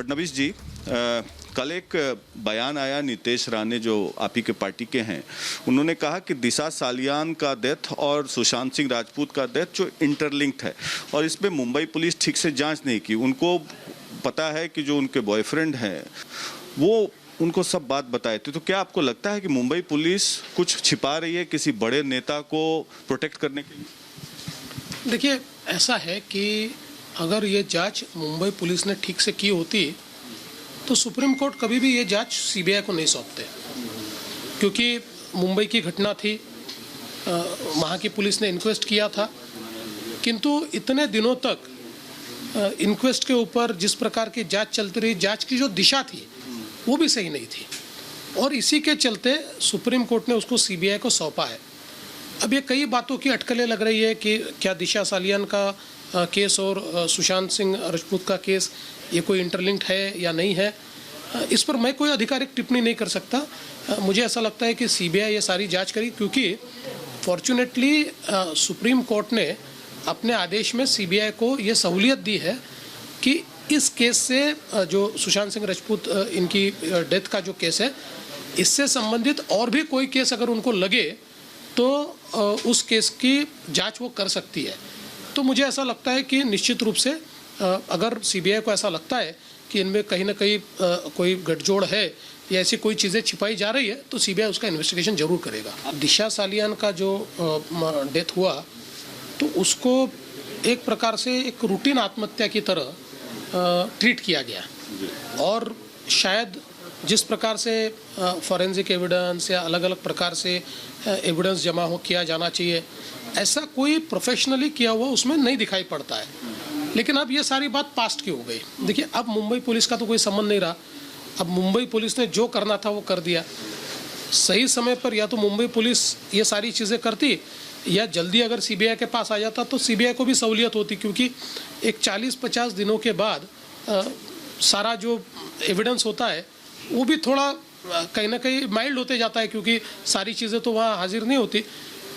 फडणवीस जी, कल एक बयान आया नीतेश राणे जो आप ही के पार्टी के हैं, उन्होंने कहा कि दिशा सालियान का डेथ और सुशांत सिंह राजपूत का डेथ जो इंटरलिंक्ड है और इसमें मुंबई पुलिस ठीक से जांच नहीं की। उनको पता है कि जो उनके बॉयफ्रेंड हैं वो उनको सब बात बताए थे। तो क्या आपको लगता है कि मुंबई पुलिस कुछ छिपा रही है किसी बड़े नेता को प्रोटेक्ट करने के लिए? देखिए, ऐसा है कि अगर ये जांच मुंबई पुलिस ने ठीक से की होती तो सुप्रीम कोर्ट कभी भी ये जांच सीबीआई को नहीं सौंपते, क्योंकि मुंबई की घटना थी, वहाँ की पुलिस ने इंक्वेस्ट किया था, किंतु इतने दिनों तक इंक्वेस्ट के ऊपर जिस प्रकार की जांच चलती रही, जांच की जो दिशा थी वो भी सही नहीं थी और इसी के चलते सुप्रीम कोर्ट ने उसको सीबीआई को सौंपा है। अब ये कई बातों की अटकलें लग रही है कि क्या दिशा सालियान का केस और सुशांत सिंह राजपूत का केस ये कोई इंटरलिंक्ड है या नहीं है, इस पर मैं कोई आधिकारिक टिप्पणी नहीं कर सकता। मुझे ऐसा लगता है कि सीबीआई ये सारी जांच करी, क्योंकि फॉर्चुनेटली सुप्रीम कोर्ट ने अपने आदेश में सीबीआई को ये सहूलियत दी है कि इस केस से जो सुशांत सिंह राजपूत इनकी डेथ का जो केस है, इससे संबंधित और भी कोई केस अगर उनको लगे तो उस केस की जांच वो कर सकती है। तो मुझे ऐसा लगता है कि निश्चित रूप से अगर सीबीआई को ऐसा लगता है कि इनमें कहीं ना कहीं कोई गठजोड़ है या ऐसी कोई चीज़ें छिपाई जा रही है तो सीबीआई उसका इन्वेस्टिगेशन जरूर करेगा। दिशा सालियान का जो डेथ हुआ तो उसको एक प्रकार से एक रूटीन आत्महत्या की तरह ट्रीट किया गया और शायद जिस प्रकार से फॉरेंसिक एविडेंस या अलग अलग प्रकार से एविडेंस जमा किया जाना चाहिए, ऐसा कोई प्रोफेशनली किया हुआ उसमें नहीं दिखाई पड़ता है। लेकिन अब ये सारी बात पास्ट की हो गई। देखिए, अब मुंबई पुलिस का तो कोई संबंध नहीं रहा। अब मुंबई पुलिस ने जो करना था वो कर दिया। सही समय पर या तो मुंबई पुलिस ये सारी चीज़ें करती या जल्दी अगर सीबीआई के पास आ जाता तो सीबीआई को भी सहूलियत होती, क्योंकि एक 40-50 दिनों के बाद सारा जो एविडेंस होता है वो भी थोड़ा कहीं ना कहीं माइल्ड होते जाता है, क्योंकि सारी चीज़ें तो वहाँ हाजिर नहीं होती।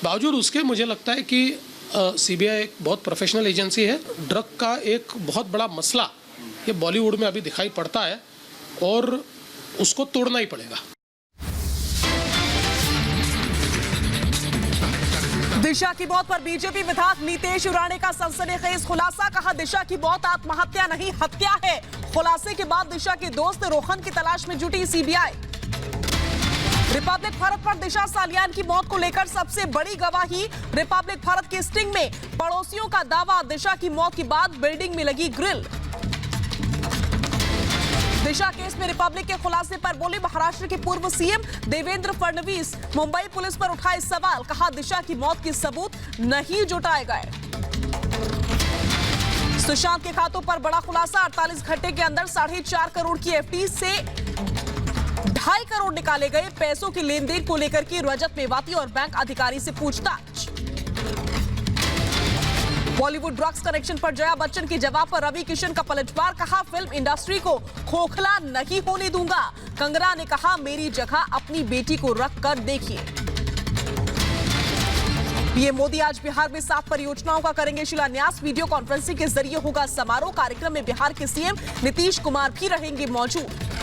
बावजूद उसके मुझे लगता है कि सीबीआई एक बहुत प्रोफेशनल एजेंसी है। ड्रग का एक बहुत बड़ा मसला ये बॉलीवुड में अभी दिखाई पड़ता है और उसको तोड़ना ही पड़ेगा। दिशा की मौत पर बीजेपी विधायक नीतेश राणे का सनसनीखेज खुलासा। कहा, दिशा की मौत आत्महत्या नहीं हत्या है। खुलासे के बाद दिशा के दोस्त रोहन की तलाश में जुटी सीबीआई। रिपब्लिक भारत पर दिशा सालियान की मौत को लेकर सबसे बड़ी गवाही। रिपब्लिक भारत के स्टिंग में पड़ोसियों का दावा, दिशा की मौत के बाद बिल्डिंग में लगी ग्रिल। दिशा केस में रिपब्लिक के खुलासे पर बोले महाराष्ट्र के पूर्व सीएम देवेंद्र फडणवीस। मुंबई पुलिस पर उठाए सवाल। कहा, दिशा की मौत के सबूत नहीं जुटाए गए। सुशांत के खातों पर बड़ा खुलासा। 48 घंटे के अंदर 4.5 करोड़ की एफडी से 2.5 करोड़ निकाले गए। पैसों की लेन देन को लेकर की रजत मेवाती और बैंक अधिकारी से पूछताछ। बॉलीवुड ड्रग्स कनेक्शन पर जया बच्चन के जवाब पर रवि किशन का पलटवार। कहा, फिल्म इंडस्ट्री को खोखला नहीं होने दूंगा। कंगना ने कहा, मेरी जगह अपनी बेटी को रख कर देखिए। पीएम मोदी आज बिहार में 7 परियोजनाओं का करेंगे शिलान्यास। वीडियो कॉन्फ्रेंसिंग के जरिए होगा समारोह। कार्यक्रम में बिहार के सीएम नीतीश कुमार भी रहेंगे मौजूद।